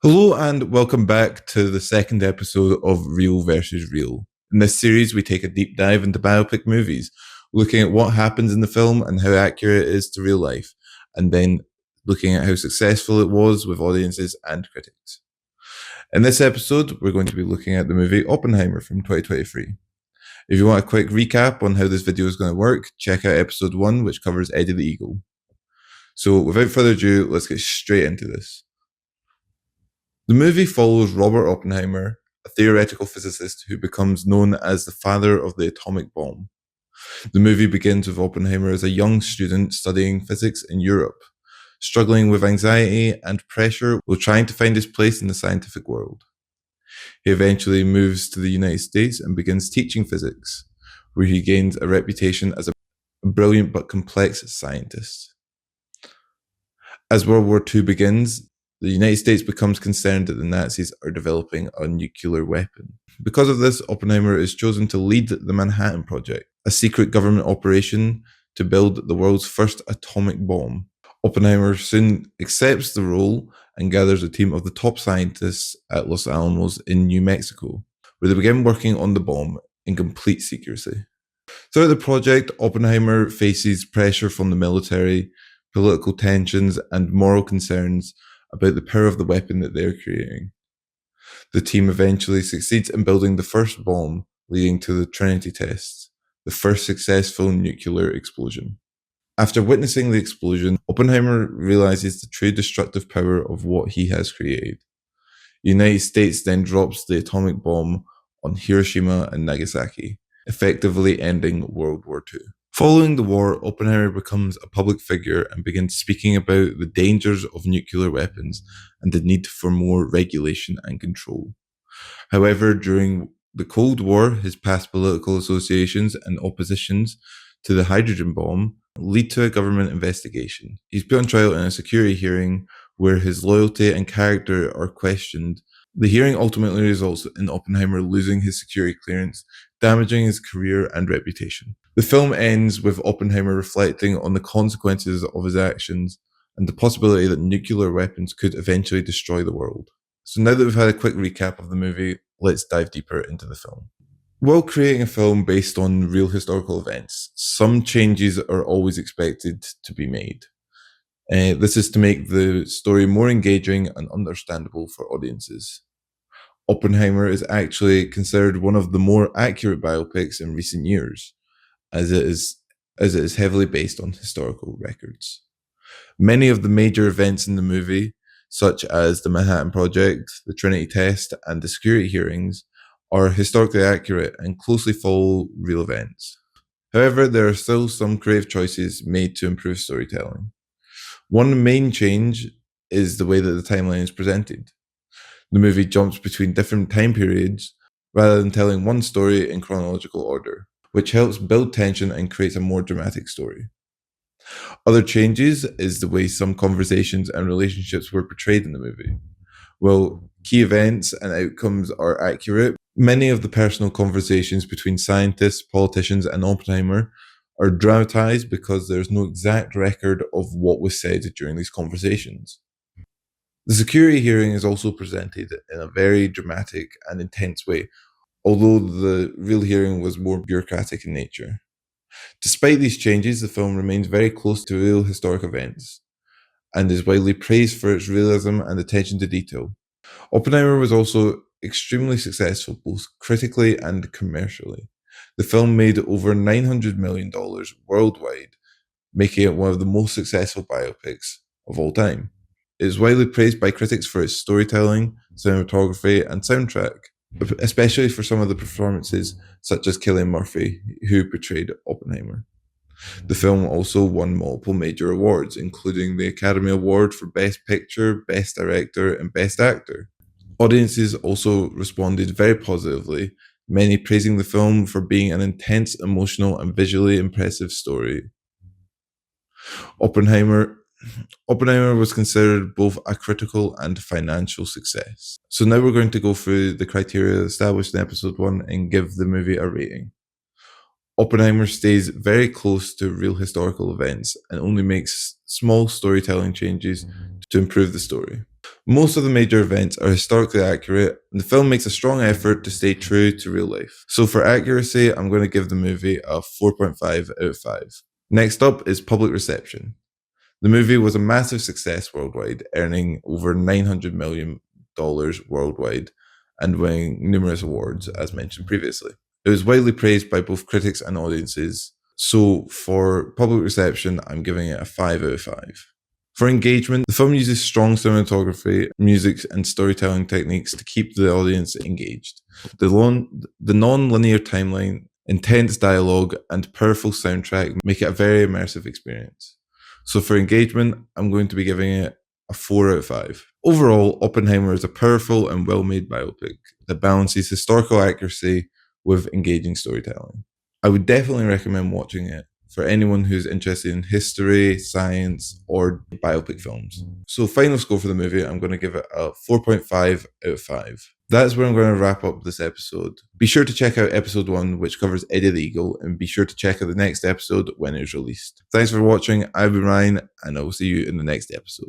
Hello and welcome back to the second episode of Real versus Real. In this series, we take a deep dive into biopic movies, looking at what happens in the film and how accurate it is to real life, and then looking at how successful it was with audiences and critics. In this episode, we're going to be looking at the movie Oppenheimer from 2023. If you want a quick recap on how this video is going to work, check out episode 1, which covers Eddie the Eagle. So without further ado, let's get straight into this. The movie follows Robert Oppenheimer, a theoretical physicist who becomes known as the father of the atomic bomb. The movie begins with Oppenheimer as a young student studying physics in Europe, struggling with anxiety and pressure while trying to find his place in the scientific world. He eventually moves to the United States and begins teaching physics, where he gains a reputation as a brilliant but complex scientist. As World War II begins, the United States becomes concerned that the Nazis are developing a nuclear weapon. Because of this, Oppenheimer is chosen to lead the Manhattan Project, a secret government operation to build the world's first atomic bomb. Oppenheimer soon accepts the role and gathers a team of the top scientists at Los Alamos in New Mexico, where they begin working on the bomb in complete secrecy. Throughout the project, Oppenheimer faces pressure from the military, political tensions, and moral concerns about the power of the weapon that they're creating. The team eventually succeeds in building the first bomb, leading to the Trinity tests, the first successful nuclear explosion. After witnessing the explosion, Oppenheimer realizes the true destructive power of what he has created. The United States then drops the atomic bomb on Hiroshima and Nagasaki, effectively ending World War II. Following the war, Oppenheimer becomes a public figure and begins speaking about the dangers of nuclear weapons and the need for more regulation and control. However, during the Cold War, his past political associations and oppositions to the hydrogen bomb lead to a government investigation. He's put on trial in a security hearing where his loyalty and character are questioned. The hearing ultimately results in Oppenheimer losing his security clearance, damaging his career and reputation. The film ends with Oppenheimer reflecting on the consequences of his actions and the possibility that nuclear weapons could eventually destroy the world. So now that we've had a quick recap of the movie, let's dive deeper into the film. While creating a film based on real historical events, some changes are always expected to be made. This is to make the story more engaging and understandable for audiences. Oppenheimer is actually considered one of the more accurate biopics in recent years, as it is heavily based on historical records. Many of the major events in the movie, such as the Manhattan Project, the Trinity test, and the security hearings, are historically accurate and closely follow real events. However, there are still some creative choices made to improve storytelling. One main change is the way that the timeline is presented. The movie jumps between different time periods rather than telling one story in chronological order, which helps build tension and creates a more dramatic story. Other changes is the way some conversations and relationships were portrayed in the movie. While key events and outcomes are accurate, many of the personal conversations between scientists, politicians, and Oppenheimer are dramatized because there's no exact record of what was said during these conversations. The security hearing is also presented in a very dramatic and intense way, although the real hearing was more bureaucratic in nature. Despite these changes, the film remains very close to real historic events and is widely praised for its realism and attention to detail. Oppenheimer was also extremely successful both critically and commercially. The film made over $900 million worldwide, making it one of the most successful biopics of all time. It is widely praised by critics for its storytelling, cinematography, and soundtrack, especially for some of the performances such as Cillian Murphy, who portrayed Oppenheimer. The film also won multiple major awards, including the Academy Award for Best Picture, Best Director, and Best Actor. Audiences also responded very positively, many praising the film for being an intense, emotional, and visually impressive story. Oppenheimer was considered both a critical and financial success. So now we're going to go through the criteria established in episode 1 and give the movie a rating. Oppenheimer stays very close to real historical events and only makes small storytelling changes to improve the story. Most of the major events are historically accurate, and the film makes a strong effort to stay true to real life. So for accuracy, I'm going to give the movie a 4.5 out of 5. Next up is public reception. The movie was a massive success worldwide, earning over $900 million worldwide and winning numerous awards, as mentioned previously. It was widely praised by both critics and audiences. So for public reception, I'm giving it a 5 out of 5. For engagement, the film uses strong cinematography, music, and storytelling techniques to keep the audience engaged. The non-linear timeline, intense dialogue, and powerful soundtrack make it a very immersive experience. So for engagement, I'm going to be giving it a 4 out of 5. Overall, Oppenheimer is a powerful and well-made biopic that balances historical accuracy with engaging storytelling. I would definitely recommend watching it for anyone who's interested in history, science, or biopic films. So final score for the movie, I'm going to give it a 4.5 out of 5. That's where I'm going to wrap up this episode. Be sure to check out episode 1, which covers Eddie the Eagle, and be sure to check out the next episode when it's released. Thanks for watching. I've been Ryan, and I will see you in the next episode.